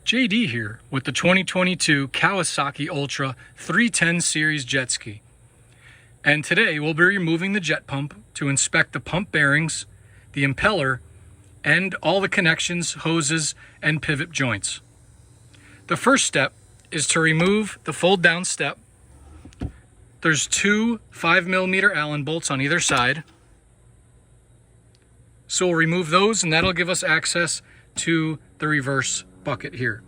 JD here with the 2022 Kawasaki Ultra 310 Series Jet Ski. And today we'll be removing the jet pump to inspect the pump bearings, the impeller, and all the connections, hoses, and pivot joints. The first step is to remove the fold down step. There's two 5mm Allen bolts on either side. So we'll remove those and that'll give us access to the reverse bucket here.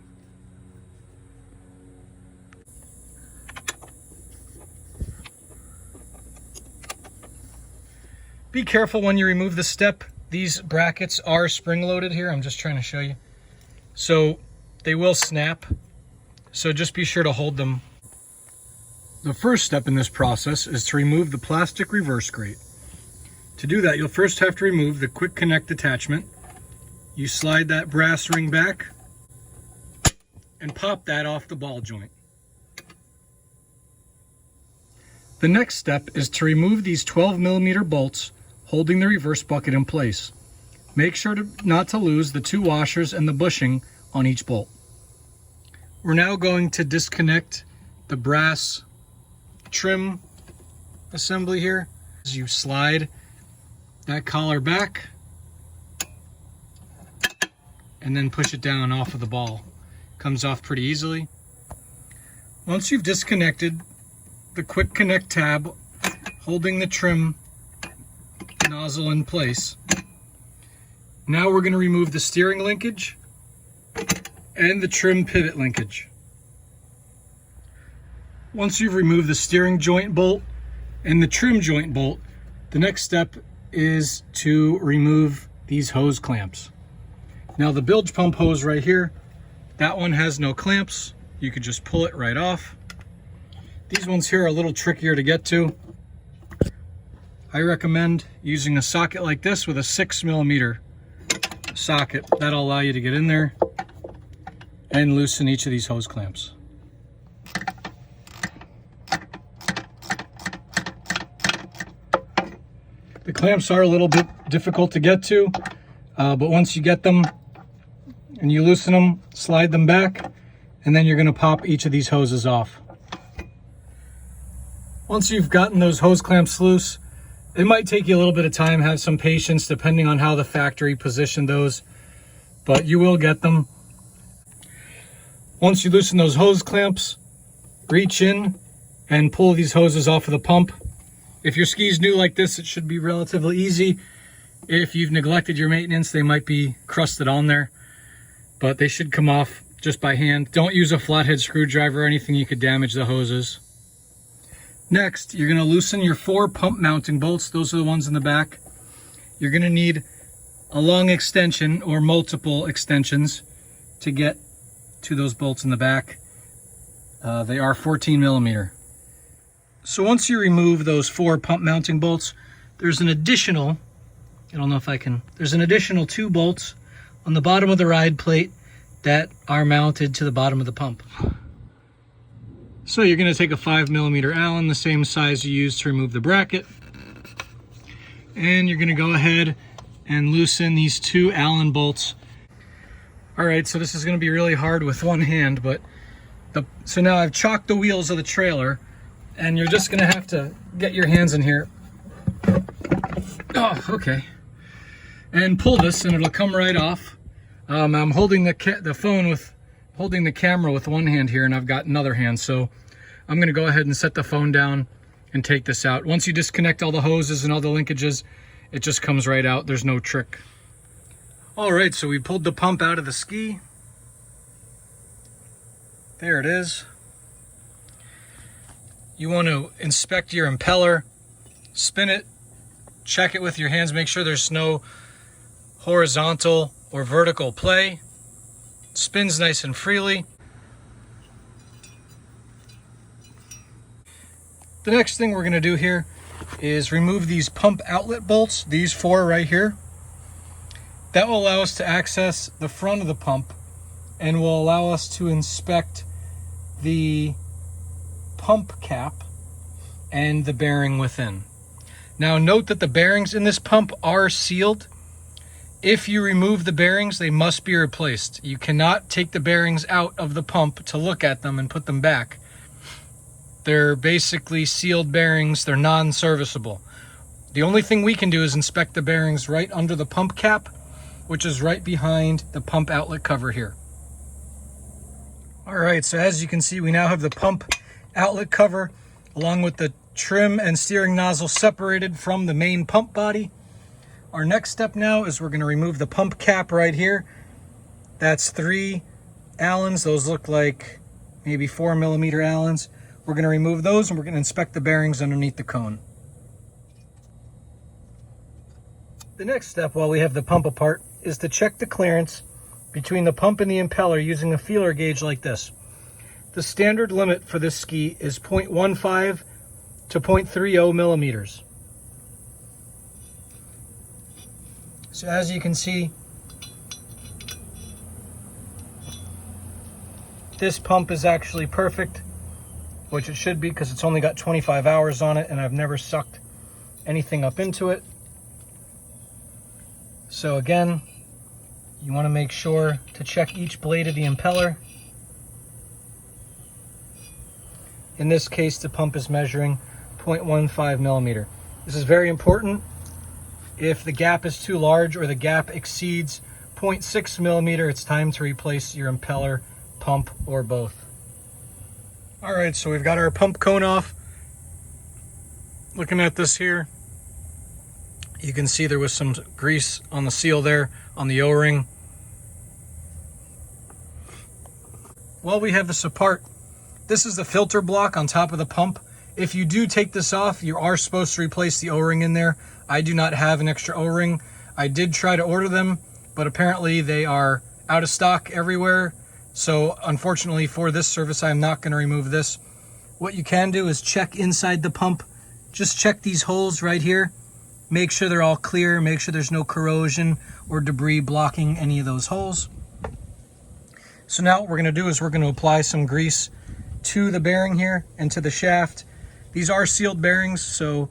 Be careful when you remove the step. These brackets are spring loaded here. I'm just trying to show you. So they will snap. So just be sure to hold them. The first step in this process is to remove the plastic reverse grate. To do that, you'll first have to remove the quick connect attachment. You slide that brass ring back and pop that off the ball joint. The next step is to remove these 12mm bolts holding the reverse bucket in place. Make sure not to lose the two washers and the bushing on each bolt. We're now going to disconnect the brass trim assembly here. As you slide that collar back and then push it down off of the ball. Comes off pretty easily. Once you've disconnected the quick connect tab holding the trim nozzle in place, now we're going to remove the steering linkage and the trim pivot linkage. Once you've removed the steering joint bolt and the trim joint bolt, the next step is to remove these hose clamps. Now the bilge pump hose right here, that one has no clamps. You could just pull it right off. These ones here are a little trickier to get to. I recommend using a socket like this with a 6mm socket. That'll allow you to get in there and loosen each of these hose clamps. The clamps are a little bit difficult to get to, but once you get them and you loosen them, slide them back, and then you're going to pop each of these hoses off. Once you've gotten those hose clamps loose, it might take you a little bit of time, have some patience depending on how the factory positioned those, but you will get them. Once you loosen those hose clamps, reach in and pull these hoses off of the pump. If your ski's new like this, it should be relatively easy. If you've neglected your maintenance, they might be crusted on there, but they should come off just by hand. Don't use a flathead screwdriver or anything, you could damage the hoses. Next, you're going to loosen your 4 pump mounting bolts. Those are the ones in the back. You're going to need a long extension or multiple extensions to get to those bolts in the back. They are 14mm. So once you remove those 4 pump mounting bolts, there's an additional, there's an additional 2 bolts on the bottom of the ride plate that are mounted to the bottom of the pump. So you're going to take a 5mm Allen, the same size you used to remove the bracket, and you're going to go ahead and loosen these 2 Allen bolts. All right, so this is going to be really hard with one hand, but so now I've chalked the wheels of the trailer, and you're just going to have to get your hands in here. Oh, okay. And pull this, and it'll come right off. I'm holding the phone with, holding the camera with one hand here, and I've got another hand, so I'm going to go ahead and set the phone down and take this out. Once you disconnect all the hoses and all the linkages, it just comes right out. There's no trick. All right, so we pulled the pump out of the ski. There it is. You want to inspect your impeller, spin it, check it with your hands, make sure there's no horizontal or vertical play. It spins nice and freely. The next thing we're going to do here is remove these pump outlet bolts, these 4 right here. That will allow us to access the front of the pump and will allow us to inspect the pump cap and the bearing within. Now note that the bearings in this pump are sealed. If you remove the bearings, they must be replaced. You cannot take the bearings out of the pump to look at them and put them back. They're basically sealed bearings. They're non-serviceable. The only thing we can do is inspect the bearings right under the pump cap, which is right behind the pump outlet cover here. All right, so as you can see, we now have the pump outlet cover along with the trim and steering nozzle separated from the main pump body. Our next step now is we're going to remove the pump cap right here. That's 3 Allens. Those look like maybe 4mm Allens. We're going to remove those and we're going to inspect the bearings underneath the cone. The next step while we have the pump apart is to check the clearance between the pump and the impeller using a feeler gauge like this. The standard limit for this ski is 0.15 to 0.30 millimeters. So as you can see, this pump is actually perfect, which it should be because it's only got 25 hours on it and I've never sucked anything up into it. So again, you want to make sure to check each blade of the impeller. In this case, the pump is measuring 0.15 millimeter. This is very important. If the gap is too large or the gap exceeds 0.6 millimeter, it's time to replace your impeller, pump, or both. All right, so we've got our pump cone off. Looking at this here, you can see there was some grease on the seal there on the O-ring. While we have this apart, this is the filter block on top of the pump. If you do take this off, you are supposed to replace the O-ring in there. I do not have an extra O-ring. I did try to order them, but apparently they are out of stock everywhere. So unfortunately for this service, I'm not going to remove this. What you can do is check inside the pump. Just check these holes right here. Make sure they're all clear. Make sure there's no corrosion or debris blocking any of those holes. So now what we're going to do is we're going to apply some grease to the bearing here and to the shaft. These are sealed bearings, so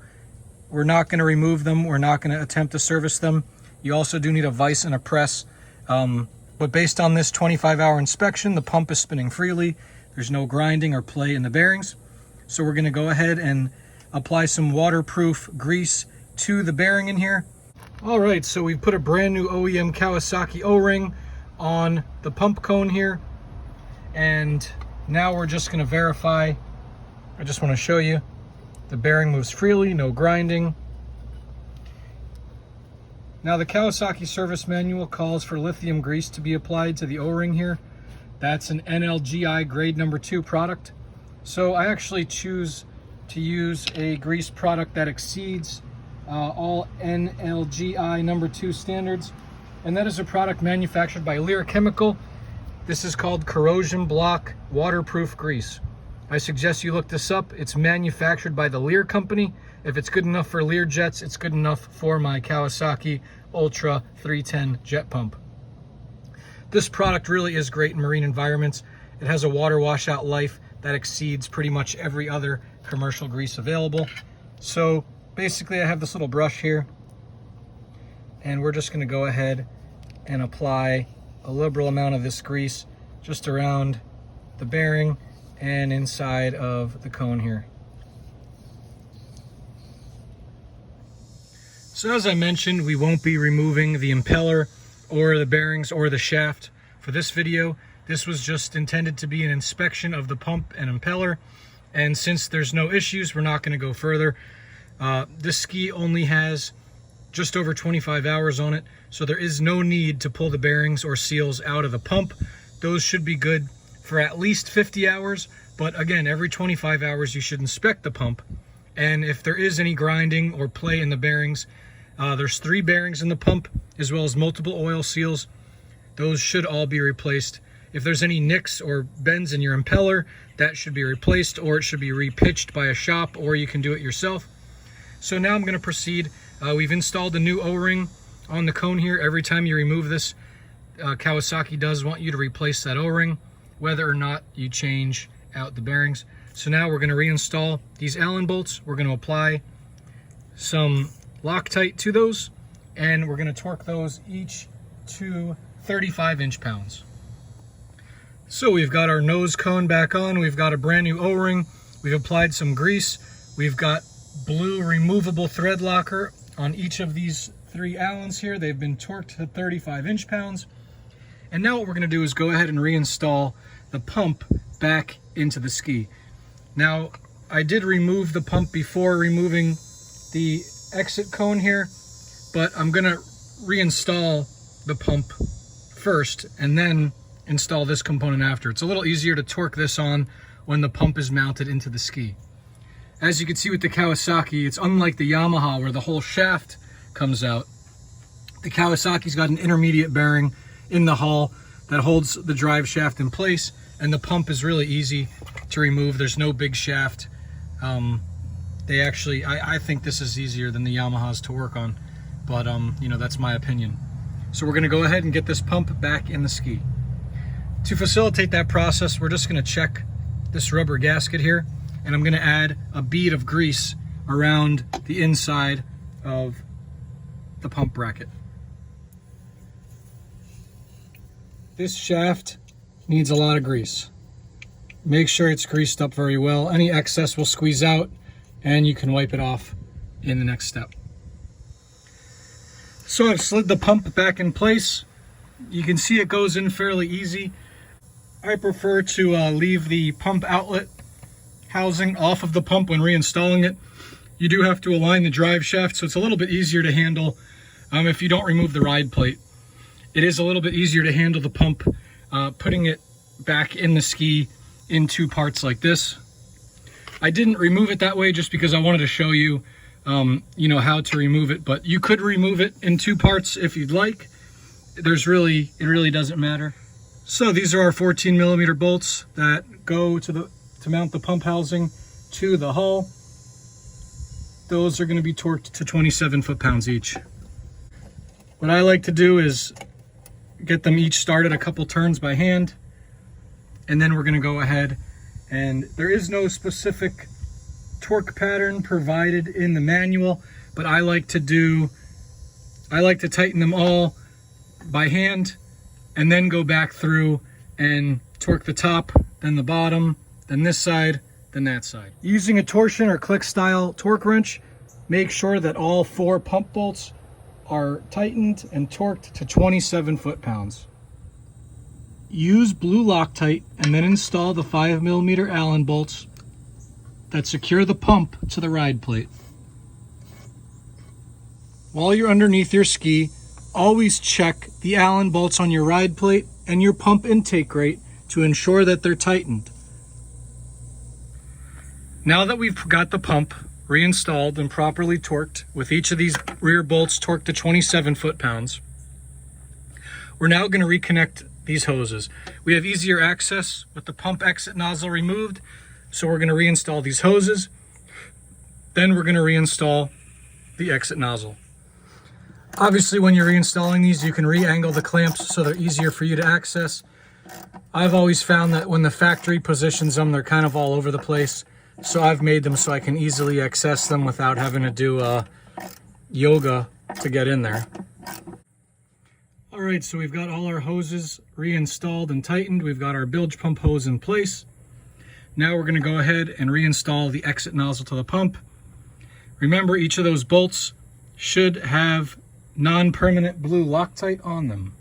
we're not going to remove them. We're not going to attempt to service them. You also do need a vise and a press. But based on this 25-hour inspection, the pump is spinning freely. There's no grinding or play in the bearings. So we're going to go ahead and apply some waterproof grease to the bearing in here. All right, so we've put a brand new OEM Kawasaki O-ring on the pump cone here. And now we're just going to verify. I just want to show you the bearing moves freely, no grinding. Now the Kawasaki service manual calls for lithium grease to be applied to the O-ring here. That's an NLGI grade number 2 product. So I actually choose to use a grease product that exceeds all NLGI number 2 standards. And that is a product manufactured by Lear Chemical. This is called corrosion block waterproof grease. I suggest you look this up. It's manufactured by the Lear company. If it's good enough for Lear jets, it's good enough for my Kawasaki Ultra 310 jet pump. This product really is great in marine environments. It has a water washout life that exceeds pretty much every other commercial grease available. So basically I have this little brush here and we're just going to go ahead and apply a liberal amount of this grease just around the bearing and inside of the cone here. So as I mentioned, we won't be removing the impeller or the bearings or the shaft for this video. This was just intended to be an inspection of the pump and impeller. And since there's no issues, we're not going to go further. This ski only has just over 25 hours on it, so there is no need to pull the bearings or seals out of the pump. Those should be good for at least 50 hours. But again, every 25 hours you should inspect the pump. And if there is any grinding or play in the bearings, there's 3 bearings in the pump as well as multiple oil seals. Those should all be replaced. If there's any nicks or bends in your impeller, that should be replaced, or it should be repitched by a shop, or you can do it yourself. So now I'm going to proceed. We've installed a new O-ring on the cone here. Every time you remove this, Kawasaki does want you to replace that O-ring, whether or not you change out the bearings. So now we're going to reinstall these Allen bolts. We're going to apply some Loctite to those, and we're going to torque those each to 35 inch-pounds. So we've got our nose cone back on, we've got a brand new O-ring, we've applied some grease, we've got blue removable thread locker on each of these 3 Allens here. They've been torqued to 35 inch-pounds. And now what we're going to do is go ahead and reinstall the pump back into the ski. Now, I did remove the pump before removing the exit cone here, but I'm going to reinstall the pump first and then install this component after. It's a little easier to torque this on when the pump is mounted into the ski. As you can see with the Kawasaki, it's unlike the Yamaha where the whole shaft comes out. The Kawasaki's got an intermediate bearing in the hull that holds the drive shaft in place, and the pump is really easy to remove. There's no big shaft. I think this is easier than the Yamahas to work on, but you know, that's my opinion. So we're going to go ahead and get this pump back in the ski. To facilitate that process, we're just going to check this rubber gasket here, and I'm going to add a bead of grease around the inside of the pump bracket. This shaft needs a lot of grease. Make sure it's greased up very well. Any excess will squeeze out and you can wipe it off in the next step. So I've slid the pump back in place. You can see it goes in fairly easy. I prefer to leave the pump outlet housing off of the pump when reinstalling it. You do have to align the drive shaft, so it's a little bit easier to handle if you don't remove the ride plate. It is a little bit easier to handle the pump, putting it back in the ski in 2 parts like this. I didn't remove it that way just because I wanted to show you, you know, how to remove it, but you could remove it in 2 parts if you'd like. It really doesn't matter. So these are our 14mm bolts that go to mount the pump housing to the hull. Those are going to be torqued to 27 foot-pounds each. What I like to do is get them each started a couple turns by hand, and then we're going to go ahead, and there is no specific torque pattern provided in the manual, but I like to tighten them all by hand and then go back through and torque the top, then the bottom, then this side, then that side. Using a torsion or click style torque wrench, make sure that all 4 pump bolts are tightened and torqued to 27 foot-pounds. Use blue Loctite and then install the 5mm Allen bolts that secure the pump to the ride plate. While you're underneath your ski, always check the Allen bolts on your ride plate and your pump intake grate to ensure that they're tightened. Now that we've got the pump reinstalled and properly torqued with each of these rear bolts torqued to 27 foot-pounds, we're now going to reconnect these hoses. We have easier access with the pump exit nozzle removed, so we're going to reinstall these hoses. Then we're going to reinstall the exit nozzle. Obviously, when you're reinstalling these, you can re-angle the clamps so they're easier for you to access. I've always found that when the factory positions them, they're kind of all over the place. So I've made them so I can easily access them without having to do yoga to get in there. All right, so we've got all our hoses reinstalled and tightened. We've got our bilge pump hose in place. Now we're going to go ahead and reinstall the exit nozzle to the pump. Remember, each of those bolts should have non-permanent blue Loctite on them.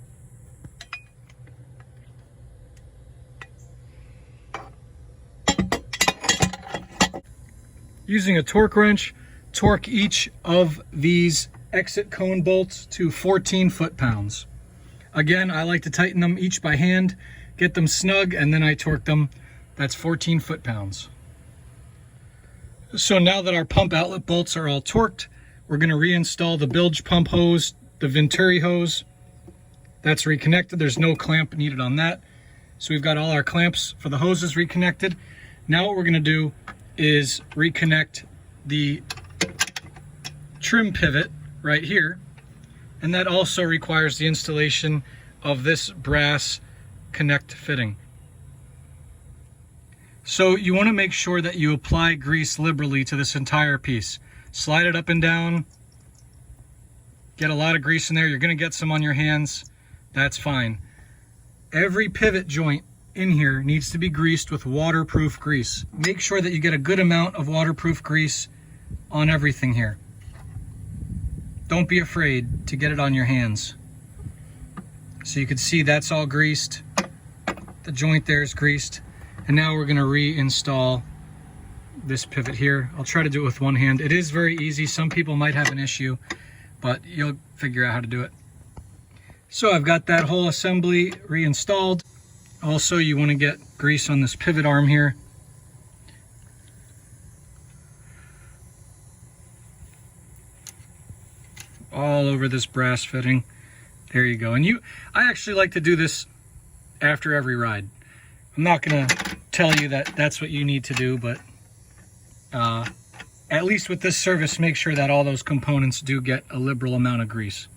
Using a torque wrench, torque each of these exit cone bolts to 14 foot-pounds. Again, I like to tighten them each by hand, get them snug, and then I torque them. That's 14 foot-pounds. So now that our pump outlet bolts are all torqued, we're going to reinstall the bilge pump hose, the Venturi hose. That's reconnected. There's no clamp needed on that. So we've got all our clamps for the hoses reconnected. Now what we're going to do is reconnect the trim pivot right here, and that also requires the installation of this brass connect fitting. So you want to make sure that you apply grease liberally to this entire piece. Slide it up and down, get a lot of grease in there. You're going to get some on your hands, that's fine. Every pivot joint in here needs to be greased with waterproof grease. Make sure that you get a good amount of waterproof grease on everything here. Don't be afraid to get it on your hands. So you can see that's all greased. The joint there is greased. And now we're gonna reinstall this pivot here. I'll try to do it with one hand. It is very easy. Some people might have an issue, but you'll figure out how to do it. So I've got that whole assembly reinstalled. Also, you want to get grease on this pivot arm here. All over this brass fitting. There you go. And I actually like to do this after every ride. I'm not going to tell you that that's what you need to do, but at least with this service, make sure that all those components do get a liberal amount of grease.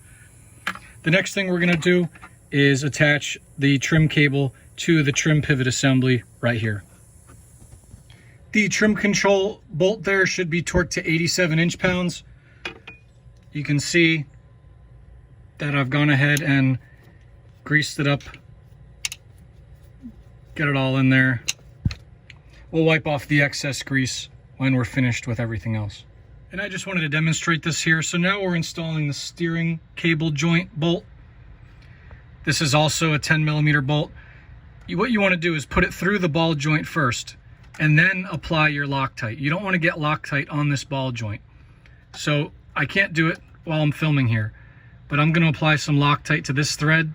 The next thing we're going to do is attach the trim cable to the trim pivot assembly right here. The trim control bolt there should be torqued to 87 inch-pounds. You can see that I've gone ahead and greased it up. Get it all in there. We'll wipe off the excess grease when we're finished with everything else. And I just wanted to demonstrate this here. So now we're installing the steering cable joint bolt. This is also a 10mm bolt. What you want to do is put it through the ball joint first and then apply your Loctite. You don't want to get Loctite on this ball joint. So I can't do it while I'm filming here, but I'm going to apply some Loctite to this thread,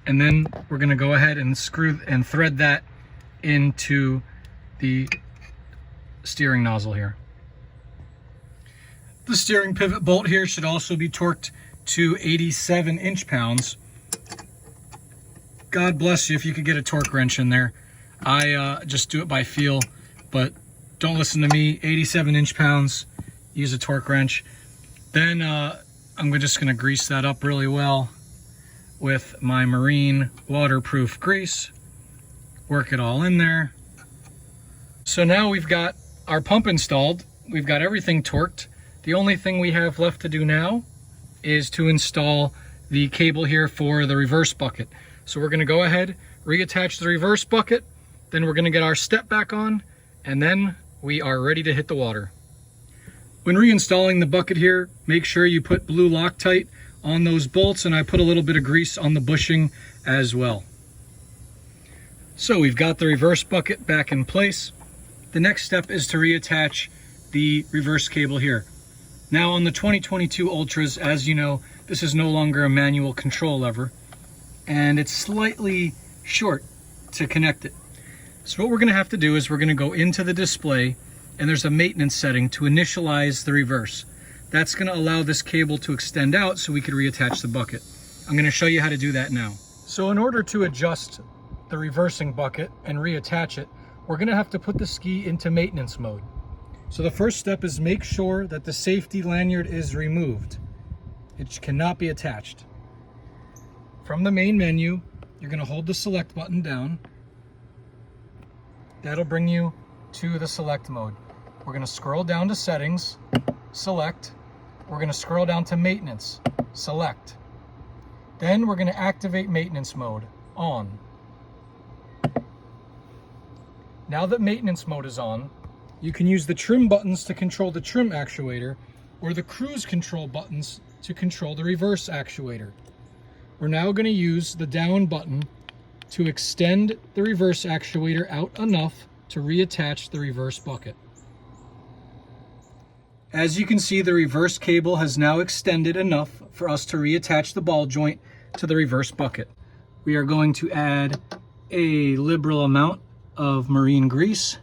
and then we're going to go ahead and screw and thread that into the steering nozzle here. The steering pivot bolt here should also be torqued to 87 inch-pounds. God bless you if you could get a torque wrench in there. I just do it by feel, but don't listen to me. 87 inch-pounds, use a torque wrench. Then I'm just gonna grease that up really well with my marine waterproof grease. Work it all in there. So now we've got our pump installed. We've got everything torqued. The only thing we have left to do now is to install the cable here for the reverse bucket. So we're gonna go ahead, reattach the reverse bucket, then we're gonna get our step back on, and then we are ready to hit the water. When reinstalling the bucket here, make sure you put blue Loctite on those bolts, and I put a little bit of grease on the bushing as well. So we've got the reverse bucket back in place. The next step is to reattach the reverse cable here. Now on the 2022 Ultras, as you know, this is no longer a manual control lever, and it's slightly short to connect it. So what we're gonna have to do is we're gonna go into the display, and there's a maintenance setting to initialize the reverse. That's gonna allow this cable to extend out so we could reattach the bucket. I'm gonna show you how to do that now. So in order to adjust the reversing bucket and reattach it, we're gonna have to put the ski into maintenance mode. So the first step is make sure that the safety lanyard is removed. It cannot be attached. From the main menu, you're gonna hold the select button down. That'll bring you to the select mode. We're gonna scroll down to settings, select. We're gonna scroll down to maintenance, select. Then we're gonna activate maintenance mode, on. Now that maintenance mode is on, you can use the trim buttons to control the trim actuator, or the cruise control buttons to control the reverse actuator. We're now going to use the down button to extend the reverse actuator out enough to reattach the reverse bucket. As you can see, the reverse cable has now extended enough for us to reattach the ball joint to the reverse bucket. We are going to add a liberal amount of marine grease.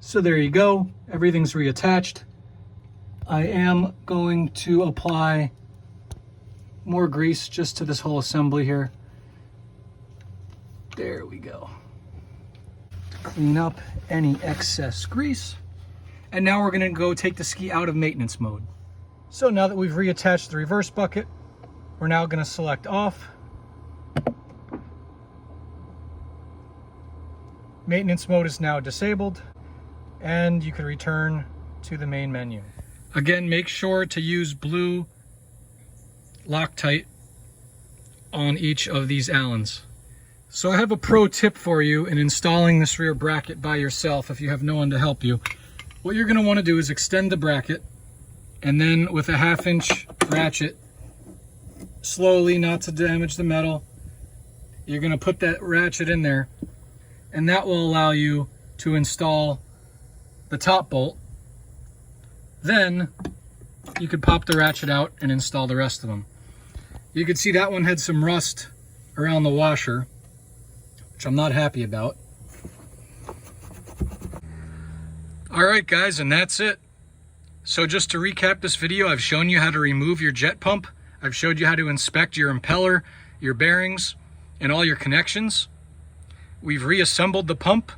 So there you go, everything's reattached. I am going to apply more grease just to this whole assembly here. There we go. Clean up any excess grease. And now we're gonna go take the ski out of maintenance mode. So now that we've reattached the reverse bucket, we're now gonna select off. Maintenance mode is now disabled, and you can return to the main menu. Again, make sure to use blue Loctite on each of these Allens. So I have a pro tip for you in installing this rear bracket by yourself if you have no one to help you. What you're going to want to do is extend the bracket, and then with a 1/2 inch ratchet, slowly, not to damage the metal, you're going to put that ratchet in there, and that will allow you to install the top bolt. Then you could pop the ratchet out and install the rest of them. You can see that one had some rust around the washer, which I'm not happy about. All right, guys, and that's it. So just to recap this video, I've shown you how to remove your jet pump. I've showed you how to inspect your impeller, your bearings, and all your connections. We've reassembled the pump.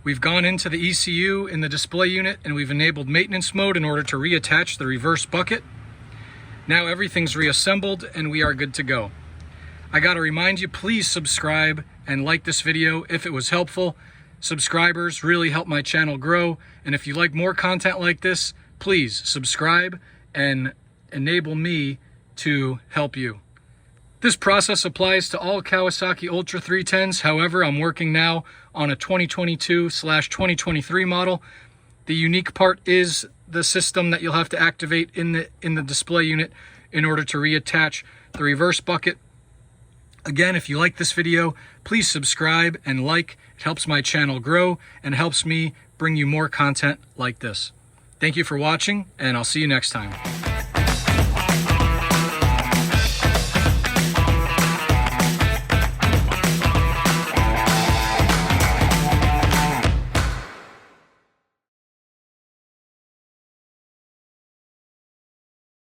We've gone into the ECU in the display unit, and we've enabled maintenance mode in order to reattach the reverse bucket. Now everything's reassembled and we are good to go. I gotta remind you, please subscribe and like this video if it was helpful. Subscribers really help my channel grow, and if you like more content like this, please subscribe and enable me to help you. This process applies to all Kawasaki Ultra 310s. However, I'm working now on a 2022/2023 model. The unique part is the system that you'll have to activate in the display unit in order to reattach the reverse bucket. Again, if you like this video, please subscribe and like. It helps my channel grow and helps me bring you more content like this. Thank you for watching, and I'll see you next time.